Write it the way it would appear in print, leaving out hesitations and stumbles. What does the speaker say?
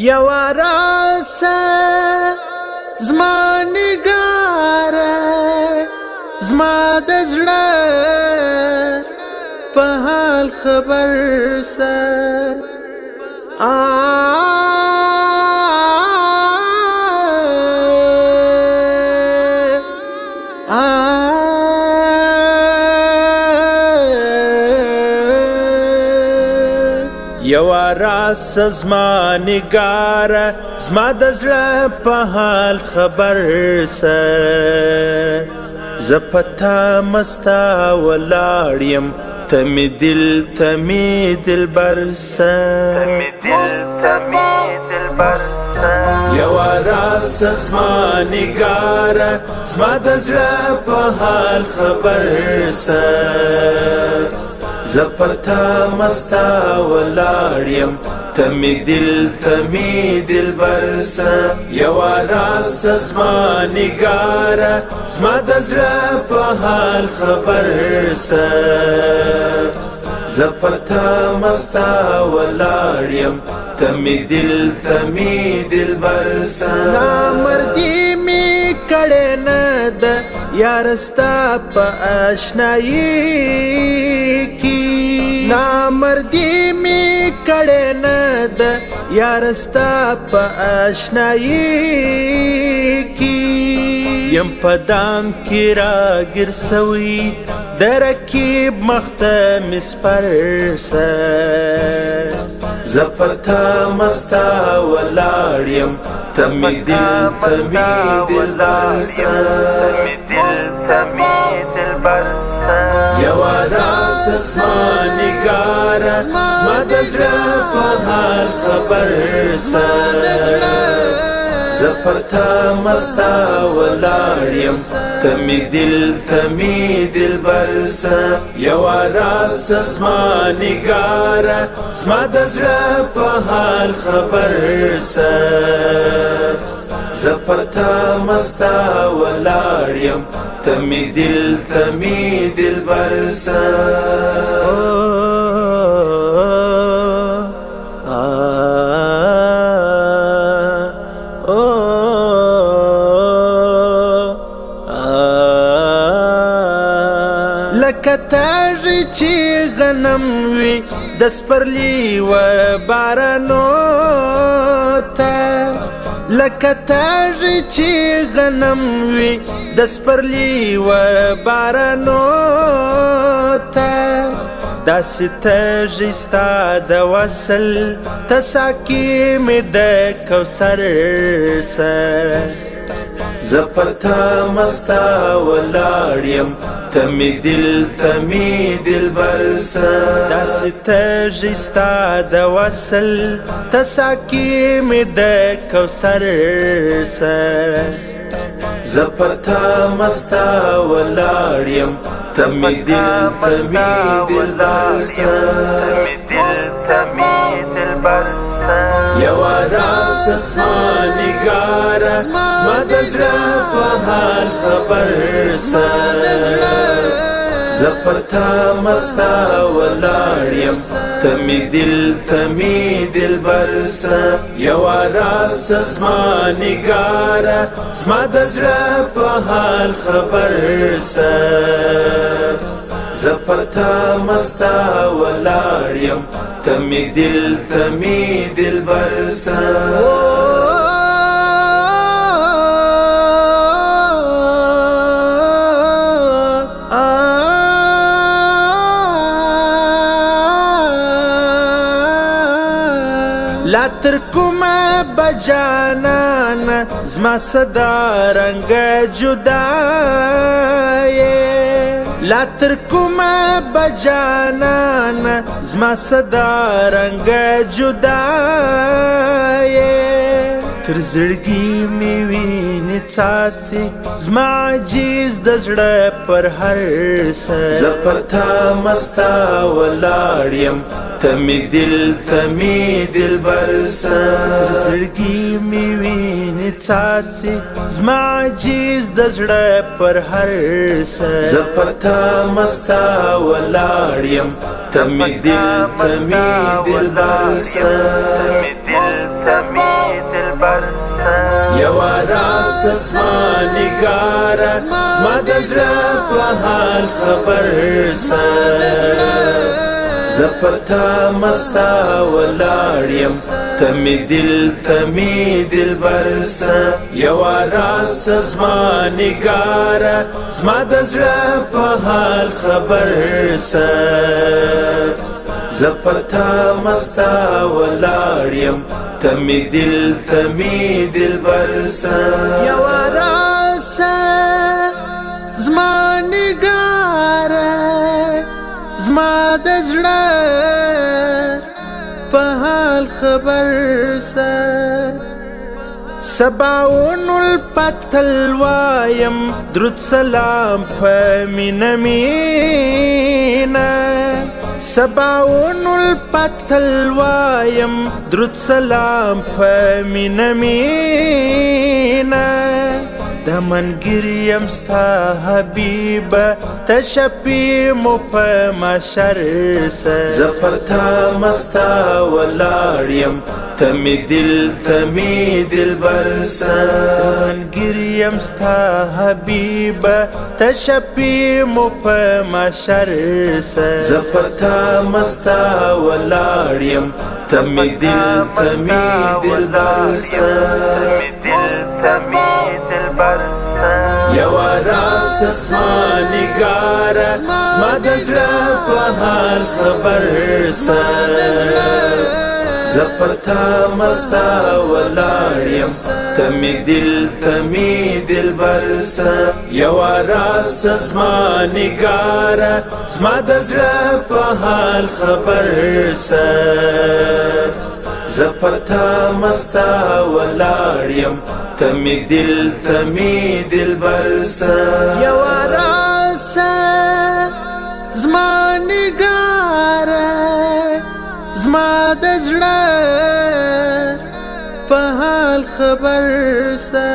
یوا راسه زما نگاره زما د زړه په حال خبر سه یوا راس زما نگاره زما د زړه په حال خبر سه زه په تا مستا ولاړ یم ته مې دل ته مې دلبر سه یوا راس زما نگاره زما د زړه په حال خبر سه زه په تا مستا ولاړ یم ته مې دل ته مې دلبر سه یوا راس زما نگاره زما د زړه په حال خبر سه زه په تا مستا ولاړ یم ته مې دل ته مې دلبر سه نامردي مې کړې نه ده یار ستا په اشنایي کې نامردي مې کړې نه ده یار ستا په اشنایي کې یم په دام کې راګر سوی د رقیب مخته مې سپر سه زه په تا مستا ولاړ یم ته مې دل ته مې دلبر سه یوا راس زما نگاره زما د زړه په حال خبر سه زه پر تا مستا ولاړ یم ته مې دل ته مې دلبر سه یوا راس زما نگاره زما د زړه په حال خبر سه زه پر تا مستا ولاړ یم ته مې دل ته مې دلبر سه لکه تاږی چې غنم وي د سپرلي و بارانو ته لکه تاږی چې غنم وي د سپرلي و بارانو ته داسې تږی ستا د وصل ته ساقي مې د کوثر سه زه پر تا مستا ولاړ یم ته مې دل ته مې دلبر سه داسې تږی ستا د وصل ته ساقي مې د کوثر سه زه پر تا مستا ولاړ یم ته مې دل ته مې دلبر سه یوا راس زما نگاره زما د زړه په حال خبر سه زه پر تا مستا ولاړ یم ته مې دل ته مې دلبر سه یوا راس زما نگاره زما د زړه په حال خبر سه زه پر تا مستا ولاړ یم ته مې دل ته مې دلبر سه لا تر کومه بجانانه زما صدا رنګ جدا لا تر کومه بجانانه زما صدا رنګ جدا تر زړګي مې وینې څاڅي زما عجیز د زړه پر هر سه زه پر تا مستا ولاړ یم ته مې دل ته مې دلبر سه تر زړګي مې وینې څاڅي زما عجیز د زړه پر هر سه زه پر تا مستا ولاړ یم ته مې دل ته مې دلبر سه تمی دلبر یوا راست زما نگاره زما د زړه په حال خبر سه زه پر تا مستا ولاړ یم ته مې دلبر سه یوا راست زما نگاره زما د زړه په حال خبر سه زه پر تا مستا ولاړ یم ته مې دلبر سه یوا راست زما نگاره زما د زړه په حال خبر سه سباون الفتل وایم درود سلام په مینه مینه سباون الفتل وایم درود سلام په مینه مینه د منګریم ستا حبیبه ته شفیع مو په محشر سه زه پر تا مستا ولاړ یم ته مې دلبر سه منګریم ستا حبیبه ته شفیع مو په محشر سه زه پر تا مستا ولاړ یم ته مې دلبر سه یوا راست زما نگاره زما د زړه په حال خبر سه زه پر تا مستا ولاړ یم ته مې دلبر سه یوا راست زما نگاره زما د زړه په حال خبر سه زه پر تا مستا ولاړ یم ته مې دلبر سه یوا راست زما نگاره زما د زړه په حال خبر سه